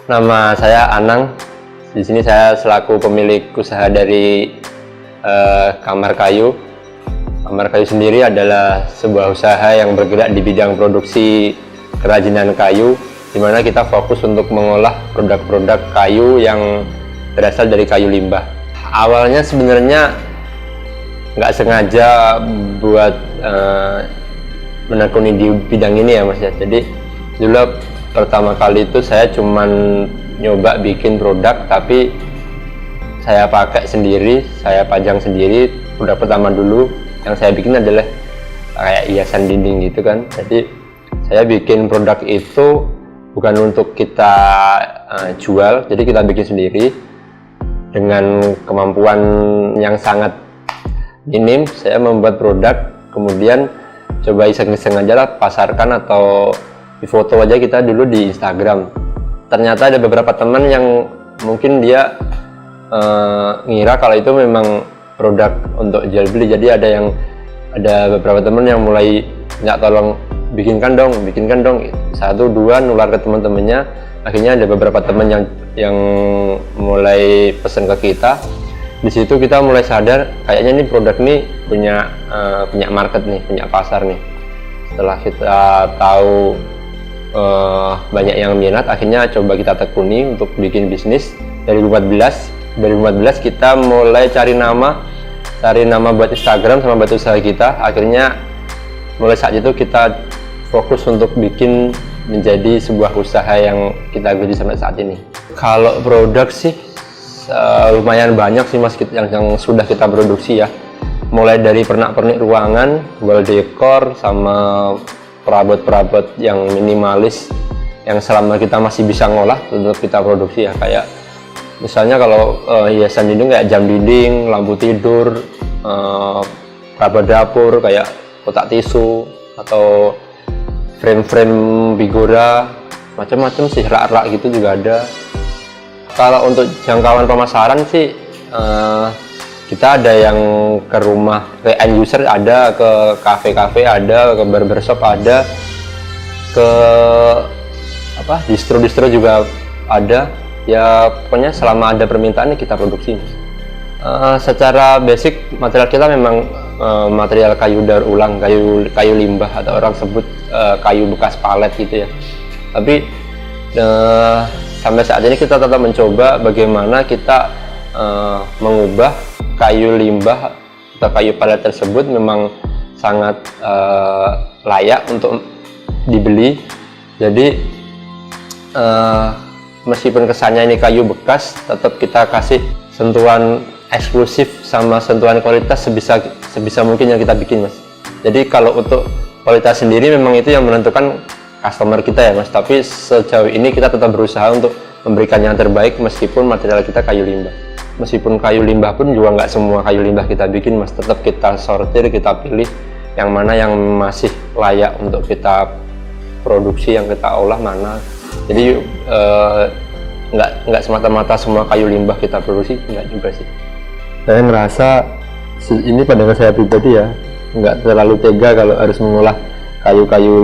Nama saya Anang. Di sini saya selaku pemilik usaha dari Kamar Kayu. Kamar Kayu sendiri adalah sebuah usaha yang bergerak di bidang produksi kerajinan kayu, di mana kita fokus untuk mengolah produk-produk kayu yang berasal dari kayu limbah. Awalnya sebenarnya nggak sengaja buat menekuni di bidang ini ya Mas ya. Jadi dulu pertama kali itu saya cuman nyoba bikin produk, tapi saya pakai sendiri, saya pajang sendiri. Produk pertama dulu yang saya bikin adalah kayak hiasan dinding gitu kan. Jadi saya bikin produk itu bukan untuk kita jual, jadi kita bikin sendiri dengan kemampuan yang sangat minim. Saya membuat produk, kemudian coba iseng-iseng aja lah pasarkan atau di foto aja kita dulu di Instagram. Ternyata ada beberapa teman yang mungkin dia ngira kalau itu memang produk untuk jual beli. Jadi ada beberapa teman yang mulai nggak, tolong bikinkan dong, satu dua nular ke teman-temannya. Akhirnya ada beberapa teman yang mulai pesan ke kita. Di situ kita mulai sadar kayaknya nih produk ini punya market nih, punya pasar nih. Setelah kita tahu banyak yang minat, akhirnya coba kita tekuni untuk bikin bisnis. Dari 2015 kita mulai cari nama buat Instagram sama buat usaha kita. Akhirnya mulai saat itu kita fokus untuk bikin menjadi sebuah usaha yang kita geluti sampai saat ini. Kalau produk sih lumayan banyak sih Mas yang sudah kita produksi ya. Mulai dari pernak-pernik ruangan, wall decor, sama perabot-perabot yang minimalis yang selama kita masih bisa ngolah tetap kita produksi ya. Kayak misalnya kalau hiasan dinding kayak jam dinding, lampu tidur, perabot dapur kayak kotak tisu atau frame-frame bigora, macam-macam sih, rak-rak gitu juga ada. Kalau untuk jangkauan pemasaran sih kita ada yang ke rumah, ke end user ada, ke kafe-kafe ada, ke barbershop ada, ke distro-distro juga ada. Ya pokoknya selama ada permintaan kita produksi. Secara basic material kita memang material kayu daur ulang, kayu limbah atau orang sebut kayu bekas palet gitu ya. Tapi sampai saat ini kita tetap mencoba bagaimana kita mengubah kayu limbah atau kayu palet tersebut memang sangat layak untuk dibeli. Jadi meskipun kesannya ini kayu bekas, tetap kita kasih sentuhan eksklusif sama sentuhan kualitas sebisa mungkin yang kita bikin Mas. Jadi kalau untuk kualitas sendiri memang itu yang menentukan customer kita ya Mas, tapi sejauh ini kita tetap berusaha untuk memberikan yang terbaik meskipun material kita kayu limbah. Meskipun kayu limbah pun juga nggak semua kayu limbah kita bikin Mas, tetap kita sortir, kita pilih yang mana yang masih layak untuk kita produksi, yang kita olah mana. Jadi nggak semata-mata semua kayu limbah kita produksi, nggak juga sih. Saya ngerasa ini pandangan saya pribadi ya, nggak terlalu tega kalau harus mengolah kayu-kayu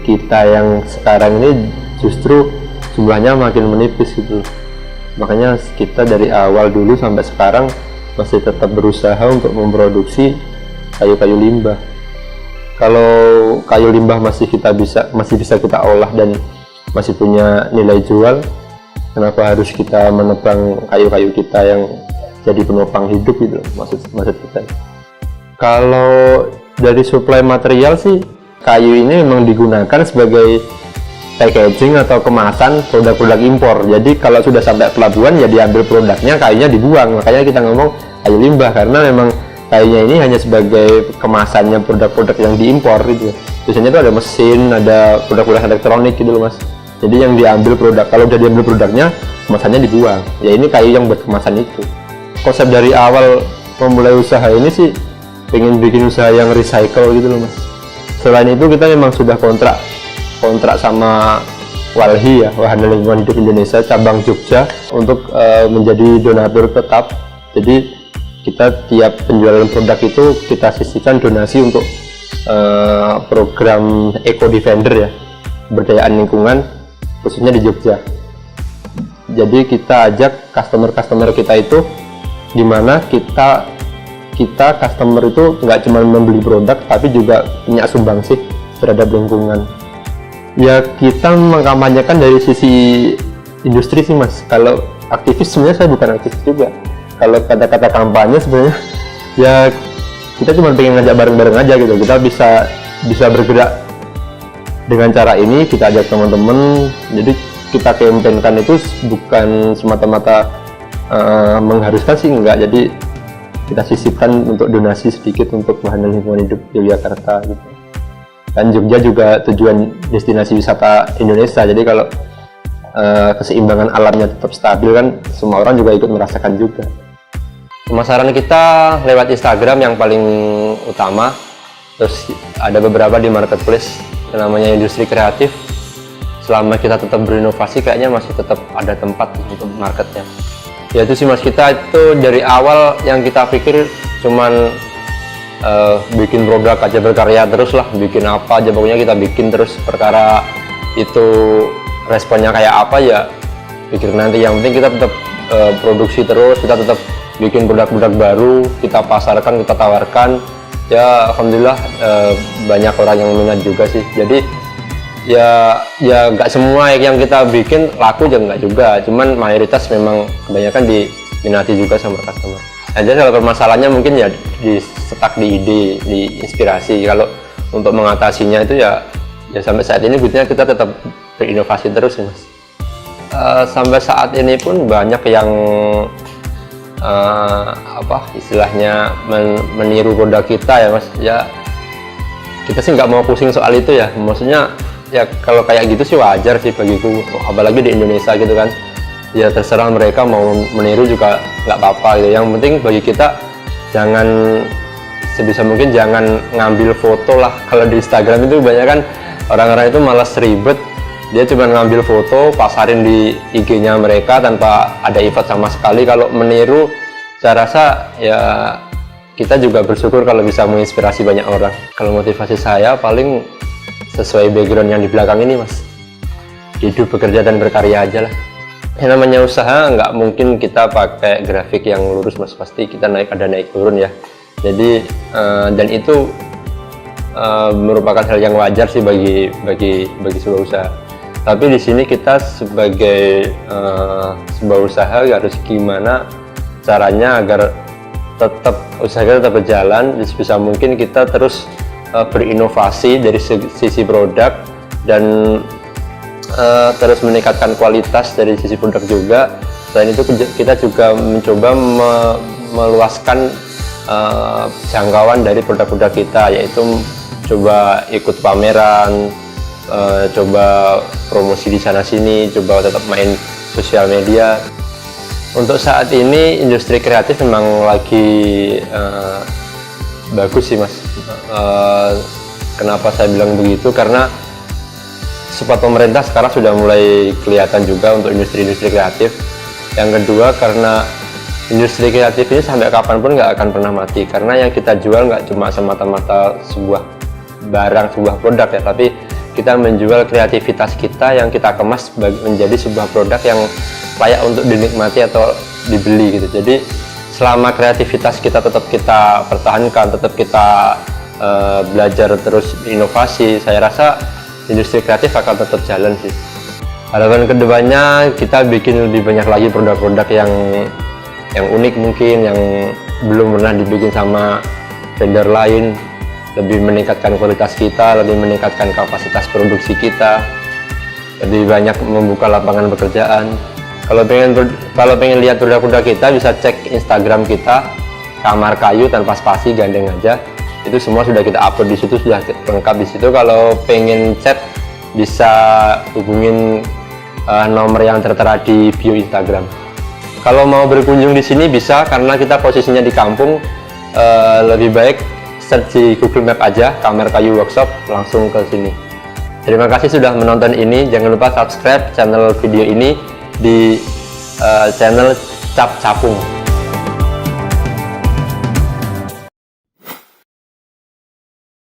kita yang sekarang ini justru jumlahnya makin menipis gitu. Makanya kita dari awal dulu sampai sekarang masih tetap berusaha untuk memproduksi kayu-kayu limbah. Kalau kayu limbah masih bisa kita olah dan masih punya nilai jual, kenapa harus kita menebang kayu-kayu kita yang jadi penopang hidup gitu, maksud kita. Kalau dari suplai material sih, kayu ini memang digunakan sebagai packaging atau kemasan produk-produk impor. Jadi kalau sudah sampai pelabuhan ya diambil produknya, kayunya dibuang. Makanya kita ngomong kayu limbah, karena memang kayunya ini hanya sebagai kemasannya produk-produk yang diimpor gitu. Biasanya itu ada mesin, ada produk-produk elektronik gitu loh Mas. Jadi yang diambil produk, kalau udah diambil produknya, kemasannya dibuang. Ya ini kayu yang buat kemasan itu. Konsep dari awal memulai usaha ini sih pengen bikin usaha yang recycle gitu loh Mas. Selain itu kita memang sudah kontrak sama Walhi ya, Wahana Lingkungan Hidup Indonesia cabang Jogja untuk menjadi donatur tetap. Jadi kita tiap penjualan produk itu kita sisihkan donasi untuk program Eco Defender ya, pemberdayaan lingkungan khususnya di Jogja. Jadi kita ajak customer kita itu, dimana kita customer itu nggak cuma membeli produk tapi juga punya sumbangsih terhadap lingkungan. Ya kita mengkampanyekan dari sisi industri sih Mas. Kalau aktivis sebenarnya saya bukan aktivis juga. Kalau kata-kata kampanye sebenarnya ya kita cuma pengen ngajak bareng-bareng aja gitu. Kita bisa bergerak dengan cara ini, kita ajak teman-teman. Jadi kita kampanyekan itu bukan semata-mata mengharuskan sih, enggak. Jadi kita sisipkan untuk donasi sedikit untuk bahan lingkungan hidup Yogyakarta gitu. Dan Jogja juga tujuan destinasi wisata Indonesia, jadi kalau keseimbangan alamnya tetap stabil kan semua orang juga ikut merasakan juga. Pemasaran kita lewat Instagram yang paling utama, terus ada beberapa di marketplace yang namanya industri kreatif. Selama kita tetap berinovasi kayaknya masih tetap ada tempat untuk marketnya. Ya itu sih Mas, kita itu dari awal yang kita pikir cuman bikin produk aja, berkarya terus lah, bikin apa aja pokoknya kita bikin terus. Perkara itu responnya kayak apa ya pikir nanti, yang penting kita tetap produksi terus, kita tetap bikin produk-produk baru, kita pasarkan, kita tawarkan. Ya alhamdulillah banyak orang yang minat juga sih. Jadi ya nggak semua yang kita bikin laku aja, nggak juga, cuman mayoritas memang kebanyakan diminati juga sama customer. Jadi kalau permasalahannya mungkin ya stuck di ide, di inspirasi. Kalau untuk mengatasinya itu ya sampai saat ini buktinya kita tetap berinovasi terus ya Mas. Sampai saat ini pun banyak yang istilahnya meniru produk kita ya Mas. Ya kita sih nggak mau pusing soal itu ya, maksudnya ya kalau kayak gitu sih wajar sih bagiku, apalagi di Indonesia gitu kan. Ya terserah mereka mau meniru juga nggak apa-apa gitu. Yang penting bagi kita jangan, sebisa mungkin jangan ngambil foto lah. Kalau di Instagram itu banyak kan orang-orang itu malas ribet, dia cuma ngambil foto pasarin di IG-nya mereka tanpa ada effort sama sekali. Kalau meniru saya rasa ya kita juga bersyukur kalau bisa menginspirasi banyak orang. Kalau motivasi saya paling sesuai background yang di belakang ini Mas, hidup, bekerja, dan berkarya aja lah. Yang namanya usaha nggak mungkin kita pakai grafik yang lurus Mas, pasti kita naik turun ya. Jadi dan itu merupakan hal yang wajar sih bagi sebuah usaha. Tapi di sini kita sebagai sebuah usaha harus gimana caranya agar tetap usaha kita tetap berjalan. Sebisa mungkin kita terus berinovasi dari sisi produk dan terus meningkatkan kualitas dari sisi produk juga. Selain itu kita juga mencoba meluaskan jangkauan dari produk-produk kita, yaitu coba ikut pameran, coba promosi di sana sini, coba tetap main sosial media. Untuk saat ini industri kreatif memang lagi bagus sih Mas. Kenapa saya bilang begitu? Karena support pemerintah sekarang sudah mulai kelihatan juga untuk industri-industri kreatif. Yang kedua, karena industri kreatif ini sampai kapanpun nggak akan pernah mati, karena yang kita jual nggak cuma semata-mata sebuah barang, sebuah produk ya, tapi kita menjual kreativitas kita yang kita kemas menjadi sebuah produk yang layak untuk dinikmati atau dibeli gitu. Jadi selama kreativitas kita tetap kita pertahankan, tetap kita belajar terus inovasi, saya rasa industri kreatif akan tetap jalan sih. Harapan kedepannya kita bikin lebih banyak lagi produk-produk yang unik mungkin, yang belum pernah dibikin sama vendor lain, lebih meningkatkan kualitas kita, lebih meningkatkan kapasitas produksi kita, lebih banyak membuka lapangan pekerjaan. Kalau pengen lihat produk-produk kita bisa cek Instagram kita, Kamar Kayu tanpa spasi, gandeng aja. Itu semua sudah kita upload di situ, sudah lengkap di situ. Kalau pengen chat bisa hubungin nomor yang tertera di bio Instagram. Kalau mau berkunjung di sini bisa, karena kita posisinya di kampung. Lebih baik search di Google Map aja, Kamar Kayu Workshop, langsung ke sini. Terima kasih sudah menonton ini. Jangan lupa subscribe channel video ini di channel Cap Capung.